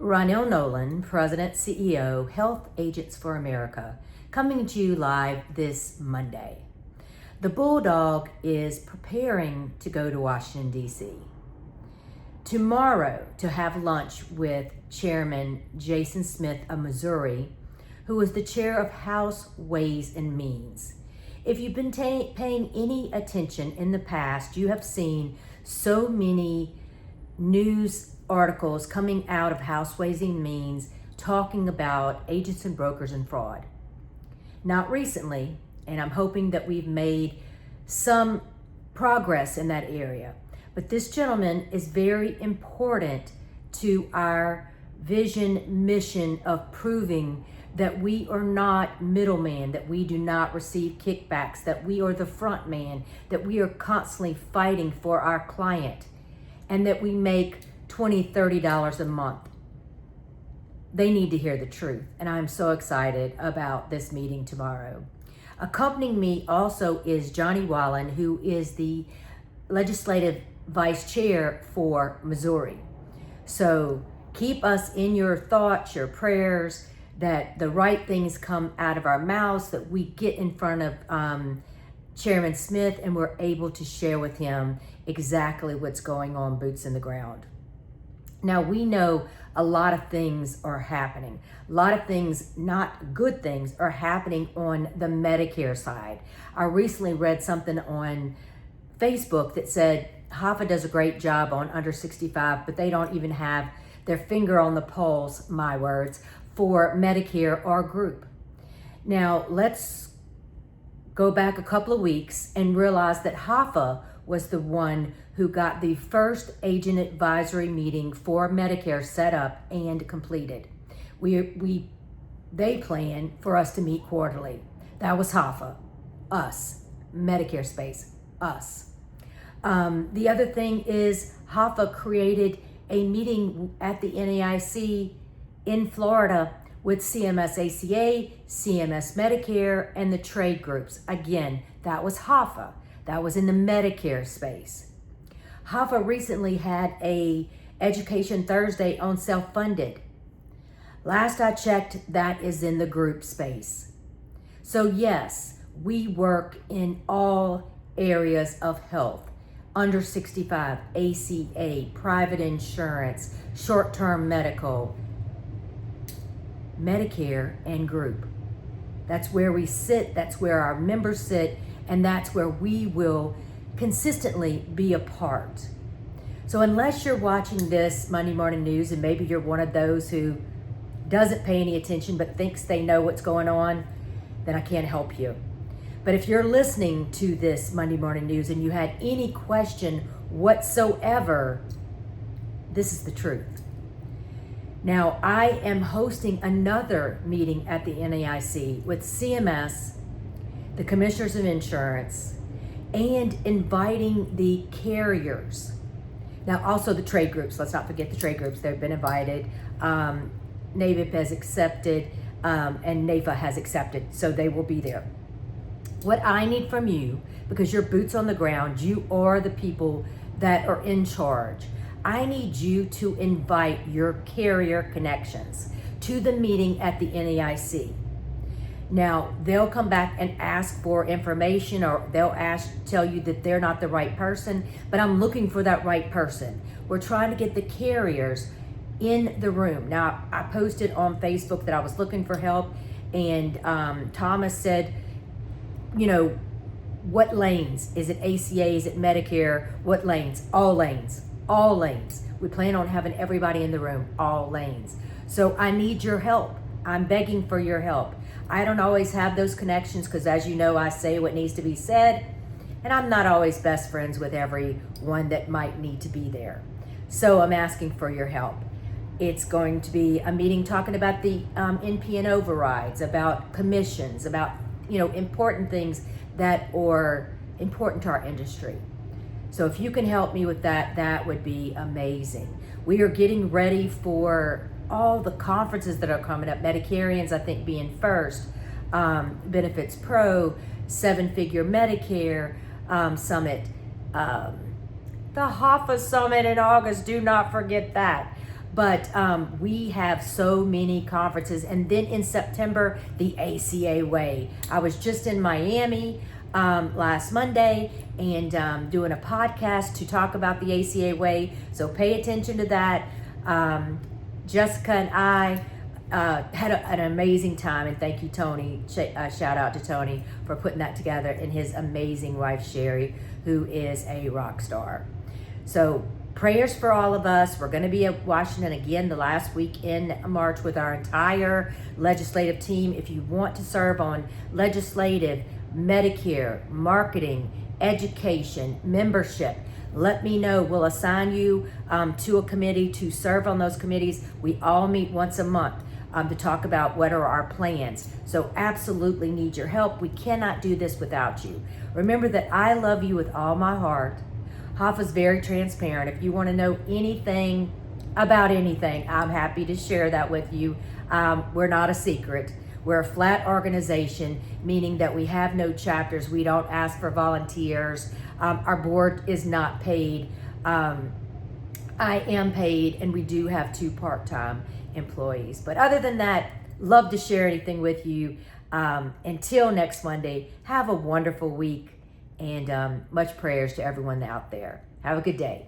Ronell Nolan, President, CEO, Health Agents for America, coming to you live this Monday. The Bulldog is preparing to go to Washington, D.C. tomorrow to have lunch with Chairman Jason Smith of Missouri, who is the chair of House Ways and Means. If you've been paying any attention in the past, you have seen so many news articles coming out of House Ways and Means talking about agents and brokers and fraud. Not recently, and I'm hoping that we've made some progress in that area, but this gentleman is very important to our vision, mission of proving that we are not middleman, that we do not receive kickbacks, that we are the front man, that we are constantly fighting for our client, and that we make $20, $30 a month. They need to hear the truth, and I'm so excited about this meeting tomorrow. Accompanying me also is Johnny Wallen, who is the legislative vice chair for Missouri. So keep us in your thoughts, your prayers, that the right things come out of our mouths, that we get in front of Chairman Smith and we're able to share with him exactly what's going on, boots in the ground. Now, we know a lot of things are happening. A lot of things, not good things, are happening on the Medicare side. I recently read something on Facebook that said HAFA does a great job on under 65, but they don't even have their finger on the pulse, my words, for Medicare or group. Now, let's go back a couple of weeks and realize that HAFA was the one who got the first agent advisory meeting for Medicare set up and completed. They plan for us to meet quarterly. That was HAFA, us, Medicare space, us. The other thing is HAFA created a meeting at the NAIC in Florida with CMS ACA, CMS Medicare, and the trade groups. Again, that was HAFA. That was in the Medicare space. HAFA recently had a Education Thursday on self-funded. Last I checked, that is in the group space. So yes, we work in all areas of health. Under 65, ACA, private insurance, short-term medical, Medicare, and group. That's where we sit, that's where our members sit, and that's where we will consistently be a part. So unless you're watching this Monday morning news, and maybe you're one of those who doesn't pay any attention but thinks they know what's going on, then I can't help you. But if you're listening to this Monday morning news and you had any question whatsoever, this is the truth. Now, I am hosting another meeting at the NAIC with CMS, the Commissioners of Insurance, and inviting the carriers. Now, also the trade groups. Let's not forget the trade groups. They've been invited. NABIP has accepted, and NAFA has accepted, so they will be there. What I need from you, because you're boots on the ground, you are the people that are in charge. I need you to invite your carrier connections to the meeting at the NAIC. Now, they'll come back and ask for information, or they'll tell you that they're not the right person, but I'm looking for that right person. We're trying to get the carriers in the room. Now, I posted on Facebook that I was looking for help, and Thomas said, you know, what lanes? Is it ACA? Is it Medicare? What lanes? All lanes. All lanes. We plan on having everybody in the room, all lanes. So I need your help. I'm begging for your help. I don't always have those connections because, as you know, I say what needs to be said, and I'm not always best friends with everyone that might need to be there. So I'm asking for your help. It's going to be a meeting talking about the NP&O overrides, about commissions, about, you know, important things that are important to our industry. So if you can help me with that, that would be amazing. We are getting ready for all the conferences that are coming up. Medicarians, I think, being first. Benefits Pro, 7-Figure Medicare Summit. The HAFA Summit in August, do not forget that. But we have so many conferences. And then in September, the ACA Way. I was just in Miami last Monday and doing a podcast to talk about the ACA Way. So pay attention to that. Jessica and I had an amazing time, and thank you, Tony. Shout out to Tony for putting that together, and his amazing wife, Sherry, who is a rock star. So prayers for all of us. We're going to be at Washington again the last week in March with our entire legislative team. If you want to serve on legislative, Medicare, marketing, education, membership, let me know. We'll assign you to a committee to serve on those committees. We all meet once a month to talk about what are our plans. So absolutely need your help. We cannot do this without you. Remember that I love you with all my heart. HAFA is very transparent. If you want to know anything about anything, I'm happy to share that with you. We're not a secret. We're a flat organization, meaning that we have no chapters. We don't ask for volunteers. Our board is not paid. I am paid, and we do have 2 part-time employees. But other than that, love to share anything with you. Until next Monday, have a wonderful week, and much prayers to everyone out there. Have a good day.